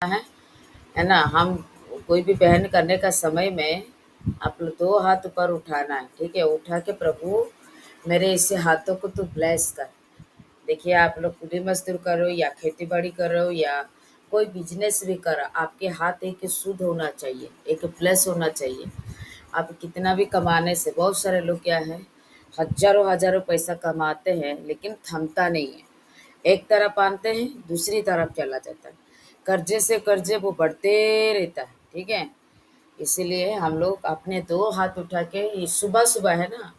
है ना? हम कोई भी बहन करने का समय में आप लोग 2 हाथ ऊपर उठाना है, ठीक है? उठा के प्रभु मेरे इस हाथों को तू ब्लेस कर। देखिए आप लोग कुली मज़दूर करो या खेती-बाड़ी करो या कोई बिज़नेस भी करो, आपके हाथ एक शुद्ध होना चाहिए, एक ब्लेस होना चाहिए। आप कितना भी कमाने से बहुत सारे लोग क्या है, हज़ारों-हज़ारों पैसा कमाते हैं लेकिन थमता नहीं है। एक तरफ आनते हैं, दूसरी तरफ चला जाता है। कर्ज़े से कर्ज़े वो बढ़ते रहता है, ठीक है? इसीलिए हम लोग अपने 2 हाथ उठा के ये सुबह-सुबह है ना,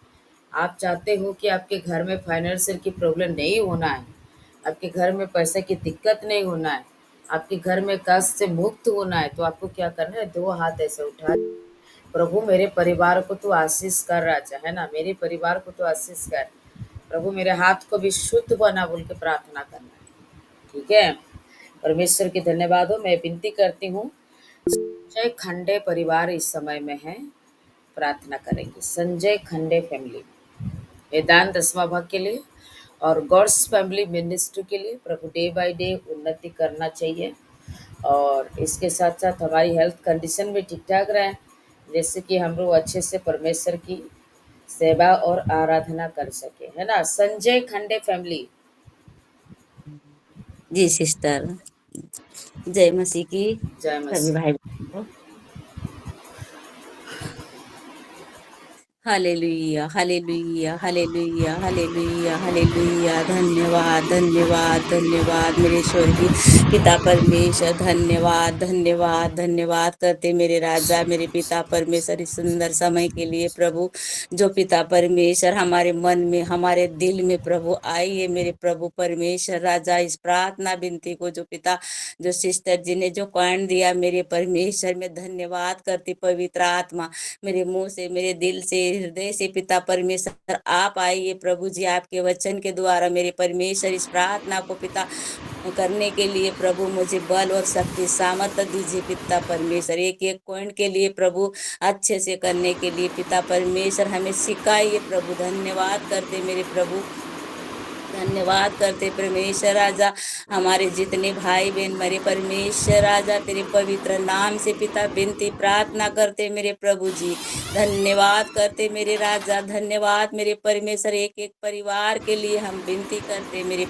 आप चाहते हो कि आपके घर में फाइनेंशियल की प्रॉब्लम नहीं होना है, आपके घर में पैसे की दिक्कत नहीं होना है, आपके घर में कष्ट से मुक्त होना है, तो आपको क्या करना है 2 हाथ ऐसे उठा प्रभु मेरे परिवार को तू आशीष कर राजा, है ना? मेरे परिवार को तू आशीष कर। प्रभु मेरे हाथ को भी शुद्ध बना बोल के प्रार्थना करना है, ठीक है? परमेश्वर की धन्यवाद हो। मैं विनती करती हूँ, संजय खंडे परिवार इस समय में है, प्रार्थना करेंगे। संजय खंडे फैमिली, वेदांत 10वां भाग के लिए और गॉड्स फैमिली मिनिस्ट्री के लिए प्रभु डे बाय डे उन्नति करना चाहिए और इसके साथ-साथ हमारी हेल्थ कंडीशन भी ठीक-ठाक रहे, जैसे कि हम लोग अच्छे से परमेश्वर की सेवा और आराधना कर सकें, है ना? संजय खंडे फैमिली। जी सिस्टर, जय मसीह की। जय सभी मसीह। भाई बहनों को hallelujah hallelujah hallelujah hallelujah hallelujah. धन्यवाद धन्यवाद धन्यवाद मेरे स्वर्गीय पिता परमेश्वर, धन्यवाद धन्यवाद धन्यवाद करते मेरे राजा, मेरे पिता परमेश्वर, इस सुंदर समय के लिए प्रभु, जो पिता परमेश्वर हमारे मन में हमारे दिल में प्रभु आइए मेरे प्रभु परमेश्वर राजा। इस प्रार्थना विनती को जो पिता, जो सिस्टर जी ने जो कॉइन दिया मेरे परमेश्वर, में धन्यवाद करती पवित्र आत्मा, मेरे मुंह से मेरे दिल से हृदय से पिता परमेश्वर आप आइए प्रभु जी, आपके वचन के द्वारा मेरे परमेश्वर इस प्रार्थना को पिता करने के लिए प्रभु मुझे बल और शक्ति सामर्थ्य दीजिए पिता परमेश्वर। एक एक पॉइंट के लिए प्रभु अच्छे से करने के लिए पिता परमेश्वर हमें सिखाइए प्रभु। धन्यवाद करते मेरे प्रभु, धन्यवाद करते परमेश्वर राजा। हमारे जितने भाई बहन मेरे परमेश्वर राजा, तेरे पवित्र नाम से पिता विनती प्रार्थना करते मेरे प्रभु जी। धन्यवाद करते मेरे राजा, धन्यवाद मेरे परमेश्वर। एक एक परिवार के लिए हम विनती करते मेरे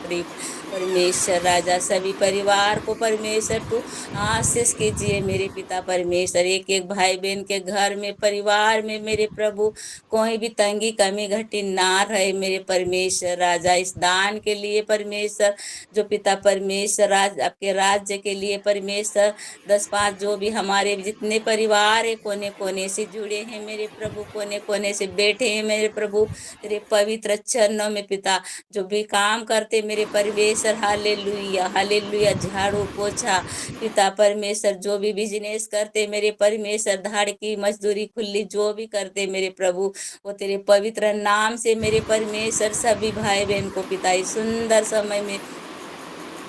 परमेश्वर राजा। सभी परिवार को परमेश्वर तू आशीष कीजिए मेरे पिता परमेश्वर। एक एक भाई बहन के घर में परिवार में मेरे प्रभु कोई भी तंगी कमी घटी ना रहे मेरे परमेश्वर राजा। इस दान के लिए परमेश्वर, जो पिता परमेश्वर राज आपके राज्य के लिए परमेश्वर 10-5 जो भी हमारे जितने परिवार है कोने कोने से जुड़े हैं मेरे प्रभु, कोने कोने से बैठे हैं मेरे प्रभु तेरे पवित्र चरणों में पिता, जो भी काम करते मेरे परमेश्वर, हालेलुया हालेलुया, झाड़ू पोछा पिता परमेश्वर, जो भी बिजनेस करते मेरे परमेश्वर, धाड़ की मजदूरी खुली जो भी करते मेरे प्रभु, वो तेरे पवित्र नाम से मेरे परमेश्वर सभी भाई बहन को पिता इस सुंदर समय में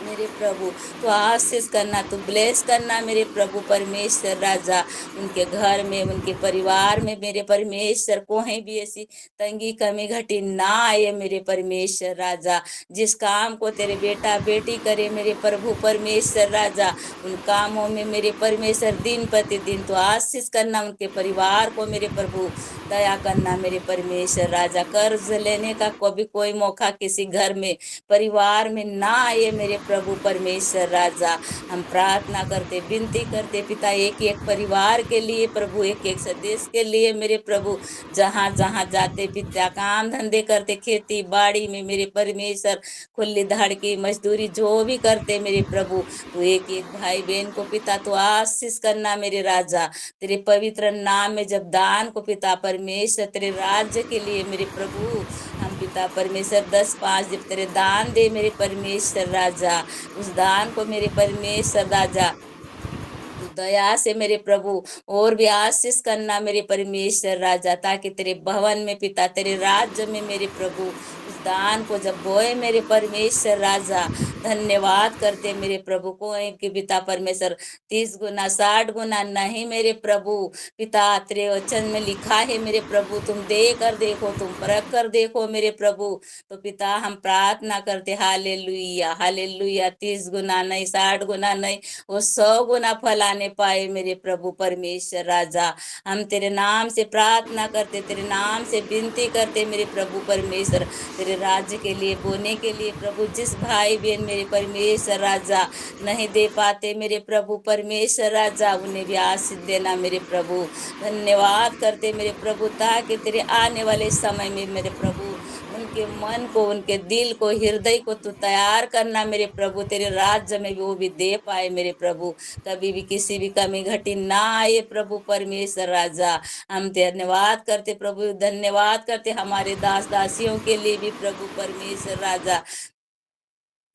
मेरे प्रभु तो आशीष करना, तो ब्लेस करना मेरे प्रभु परमेश्वर राजा। उनके घर में उनके परिवार में मेरे परमेश्वर कोई भी ऐसी तंगी कमी घटी ना आए मेरे परमेश्वर राजा। जिस काम को तेरे बेटा बेटी करे मेरे प्रभु परमेश्वर राजा, उन कामों में मेरे परमेश्वर दिन प्रतिदिन तो आशीष करना, उनके परिवार को मेरे प्रभु दया करना मेरे परमेश्वर राजा। कर्ज लेने का कोई मौका किसी घर में परिवार में ना आए मेरे प्रभु परमेश्वर राजा। हम प्रार्थना करते विनती करते पिता, एक एक परिवार के लिए प्रभु, एक एक सदस्य के लिए मेरे प्रभु, जहाँ जहाँ जाते पिता काम धंधे करते, खेती बाड़ी में मेरे परमेश्वर खुली धाड़ की मजदूरी जो भी करते मेरे प्रभु, तो एक एक भाई बहन को पिता तो आशीष करना मेरे राजा। तेरे पवित्र नाम में जब दान को पिता परमेश्वर तेरे राज्य के लिए मेरे प्रभु, हम पिता परमेश्वर 10-5 जब तेरे दान दे मेरे परमेश्वर राजा, उस दान को मेरे परमेश्वर राजा तू दया से मेरे प्रभु और भी आशीष करना मेरे परमेश्वर राजा, ताकि तेरे भवन में पिता तेरे राज्य में मेरे प्रभु उस दान को जब बोए मेरे परमेश्वर राजा, धन्यवाद करते मेरे प्रभु को कि पिता परमेश्वर 30 गुना 60 गुना नहीं मेरे प्रभु पिता, तेरे वचन में लिखा है मेरे प्रभु, तुम दे कर देखो, तुम परख कर देखो मेरे प्रभु। तो पिता हम प्रार्थना करते, हालेलुया हालेलुया, 30 गुना नहीं 60 गुना नहीं, वो 100 गुना फल आने पाए मेरे प्रभु परमेश्वर राजा। हम तेरे नाम से प्रार्थना करते, तेरे नाम से विनती करते मेरे प्रभु परमेश्वर, तेरे राज्य के लिए बोने के लिए प्रभु, जिस भाई बहन मेरे परमेश्वर राजा नहीं दे पाते मेरे प्रभु परमेश्वर राजा, उन्हें भी आशीष देना मेरे प्रभु। धन्यवाद करते मेरे प्रभु, ताकि तेरे आने वाले समय में मेरे प्रभु उनके मन को, उनके दिल को, हृदय को तू तैयार करना मेरे प्रभु, तेरे राज्य में भी वो भी दे पाए मेरे प्रभु, कभी भी किसी भी कमी घटी ना आए प्रभु परमेश्वर राजा। हम धन्यवाद करते प्रभु, धन्यवाद करते हमारे दास दासियों के लिए भी प्रभु परमेश्वर राजा।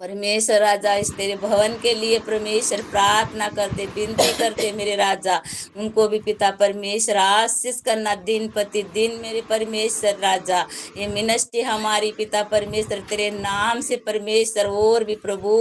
परमेश्वर राजा, इस तेरे भवन के लिए परमेश्वर प्रार्थना करते, विनती करते मेरे राजा, उनको भी पिता परमेश्वर आशीष करना दिन प्रति दिन मेरे परमेश्वर राजा। ये मिनिस्ट्री हमारी पिता परमेश्वर तेरे नाम से परमेश्वर और भी प्रभु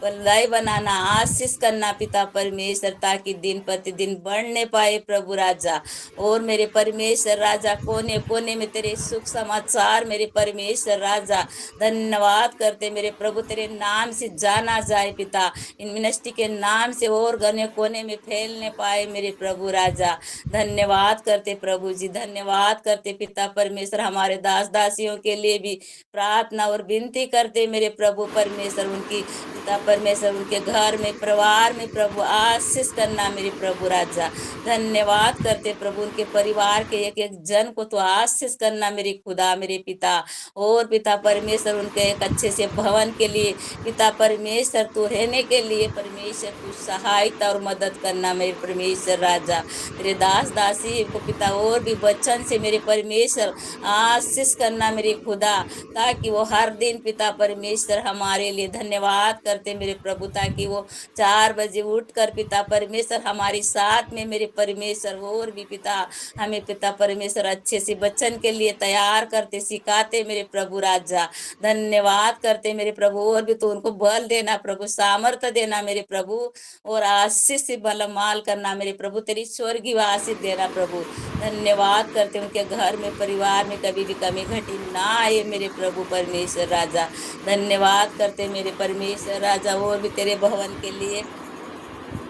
लय बनाना, आशीष करना पिता परमेश्वर, ताकि दिन प्रतिदिन बढ़ने पाए प्रभु राजा। और मेरे परमेश्वर राजा, कोने कोने में तेरे सुख समाचार मेरे परमेश्वर राजा, धन्यवाद करते मेरे प्रभु, तेरे नाम से जाना जाए पिता, इन मिनिस्ट्री के नाम से और गने कोने में फैलने पाए मेरे प्रभु राजा। धन्यवाद करते प्रभु जी, धन्यवाद करते पिता परमेश्वर, हमारे दास दासियों के लिए भी प्रार्थना और विनती करते मेरे प्रभु परमेश्वर, उनकी पिता परमेश्वर उनके घर में, परिवार में प्रभु आशीष करना मेरे प्रभु राजा। धन्यवाद करते प्रभु, उनके परिवार के एक एक जन को तो आशीष करना मेरे खुदा मेरे पिता। और पिता परमेश्वर उनके एक अच्छे से भवन के लिए पिता परमेश्वर तू रहने के लिए परमेश्वर तू सहायता और मदद करना मेरे परमेश्वर राजा। तेरे दास दासी को पिता और भी वचन से मेरे परमेश्वर आशीष करना मेरे खुदा, ताकि वो हर दिन पिता परमेश्वर हमारे लिए, धन्यवाद करते मेरे प्रभु, ताकि वो 4 बजे उठकर पिता परमेश्वर हमारे साथ में मेरे परमेश्वर और भी पिता हमें पिता परमेश्वर अच्छे से वचन के लिए तैयार करते, सिखाते मेरे प्रभु राजा। धन्यवाद करते मेरे प्रभु, और भी तो उनको बल देना प्रभु, सामर्थ्य देना मेरे प्रभु, और आशीष से माल करना मेरे प्रभु, तेरी स्वर्गीय आशीष देना प्रभु। धन्यवाद करते उनके घर में, परिवार में कभी भी कमी घटी ना आए मेरे प्रभु परमेश्वर राजा। धन्यवाद करते मेरे परमेश्वर राजा, और भी तेरे भवन के लिए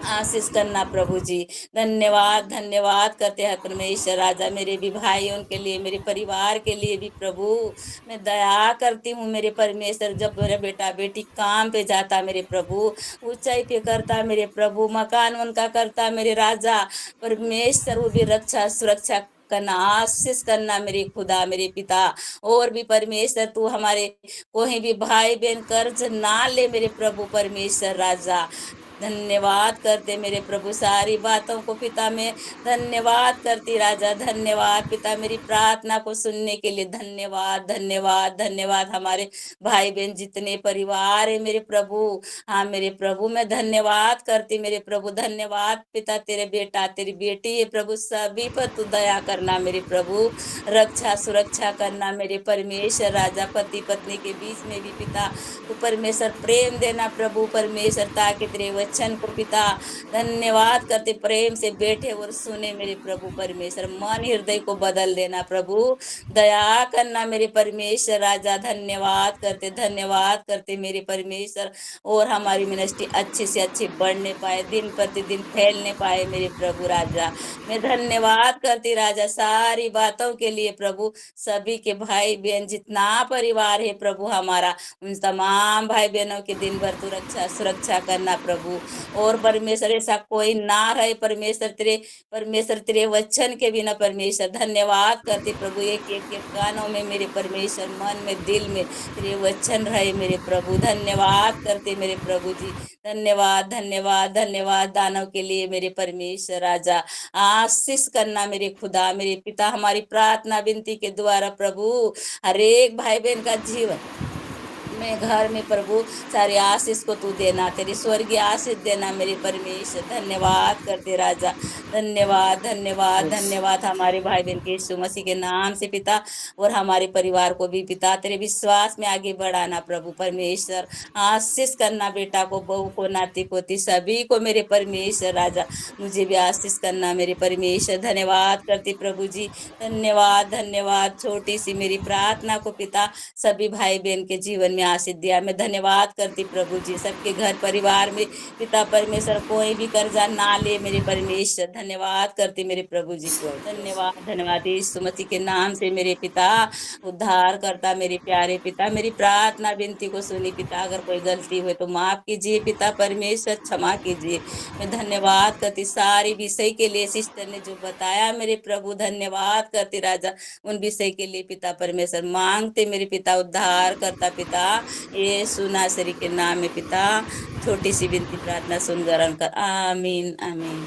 आशीष करना प्रभु जी। धन्यवाद धन्यवाद करते हैं परमेश्वर राजा, मेरे भी भाइयों के लिए, मेरे परिवार के लिए भी प्रभु मैं दया करती हूँ मेरे परमेश्वर। जब मेरा बेटा बेटी काम पे जाता मेरे प्रभु, ऊंचाई पे करता मेरे प्रभु, मकान उनका करता मेरे राजा परमेश्वर, वो भी रक्षा सुरक्षा करना, आशीष करना मेरे खुदा मेरे पिता। और भी परमेश्वर तू हमारे कोई भी भाई बहन कर्ज ना ले मेरे प्रभु परमेश्वर राजा। धन्यवाद करते मेरे प्रभु, सारी बातों को पिता में धन्यवाद करती राजा। धन्यवाद पिता, मेरी प्रार्थना को सुनने के लिए धन्यवाद धन्यवाद धन्यवाद। हमारे भाई बहन जितने परिवार है मेरे प्रभु, हाँ मेरे प्रभु मैं धन्यवाद करती मेरे प्रभु। धन्यवाद पिता, तेरे बेटा तेरी बेटी है प्रभु, सभी पर तू दया करना मेरे प्रभु, रक्षा सुरक्षा करना मेरे परमेश्वर राजा। पति पत्नी के बीच में भी पिता तू परमेश्वर प्रेम देना प्रभु परमेश्वर, ताकि तेरे वचन को पिता धन्यवाद करते प्रेम से बैठे और सुने मेरे प्रभु परमेश्वर। मन हृदय को बदल देना प्रभु, दया करना मेरे परमेश्वर राजा। धन्यवाद करते मेरे परमेश्वर, और हमारी मिनिस्ट्री अच्छी से अच्छी बढ़ने पाए, दिन प्रतिदिन फैलने पाए मेरे प्रभु राजा। मैं धन्यवाद करती राजा सारी बातों के लिए प्रभु। सभी के भाई बहन जितना परिवार है प्रभु हमारा, उन तमाम भाई बहनों के दिन भर तू रक्षा सुरक्षा करना प्रभु। और परमेश्वर ऐसा कोई ना रहे परमेश्वर तेरे वचन के बिना परमेश्वर। धन्यवाद करते प्रभु, एक एक के कानों में मेरे परमेश्वर, मन में दिल में तेरे वचन रहे मेरे प्रभु। धन्यवाद करते मेरे प्रभु जी, धन्यवाद धन्यवाद धन्यवाद। दानों के लिए मेरे परमेश्वर राजा आशीष करना मेरे खुदा मेरे पिता। हमारी प्रार्थना विनती के द्वारा प्रभु हर एक भाई बहन का जीवन मैं घर में प्रभु सारे आशीष को तू देना, तेरी स्वर्गीय आशीष देना मेरे परमेश्वर। धन्यवाद करते राजा, धन्यवाद धन्यवाद यस। धन्यवाद हमारे भाई बहन के यीशु मसीह के नाम से पिता, और हमारे परिवार को भी पिता तेरे विश्वास में आगे बढ़ाना प्रभु परमेश्वर। आशीष करना बेटा को, बहू को, नाती पोती सभी को मेरे परमेश्वर राजा, मुझे भी आशीष करना मेरे परमेश्वर। धन्यवाद करती प्रभु जी, धन्यवाद धन्यवाद। छोटी सी मेरी प्रार्थना को पिता सभी भाई बहन के जीवन में आशीष दिया। मैं धन्यवाद करती प्रभु जी, सबके घर परिवार में पिता परमेश्वर कोई भी कर्जा ना ले मेरे परमेश्वर। धन्यवाद करती मेरे प्रभु जी, यस लॉर्ड, यस। धन्यवाद धन्यवाद। यीशु मसीह के नाम से मेरे पिता उद्धार करता, मेरे प्यारे पिता मेरी प्रार्थना विनती को सुनी पिता। अगर कोई गलती हुई तो माफ कीजिए पिता परमेश्वर, क्षमा कीजिए। मैं धन्यवाद करती सारी विषय के लिए सिस्टर ने जो बताया मेरे प्रभु, धन्यवाद करती राजा उन विषय के लिए पिता परमेश्वर। मांगते मेरे पिता उद्धार करता पिता, यीशु नासरी के नाम में पिता छोटी सी विनती प्रार्थना सुन ग्रहण कर, आमीन आमीन।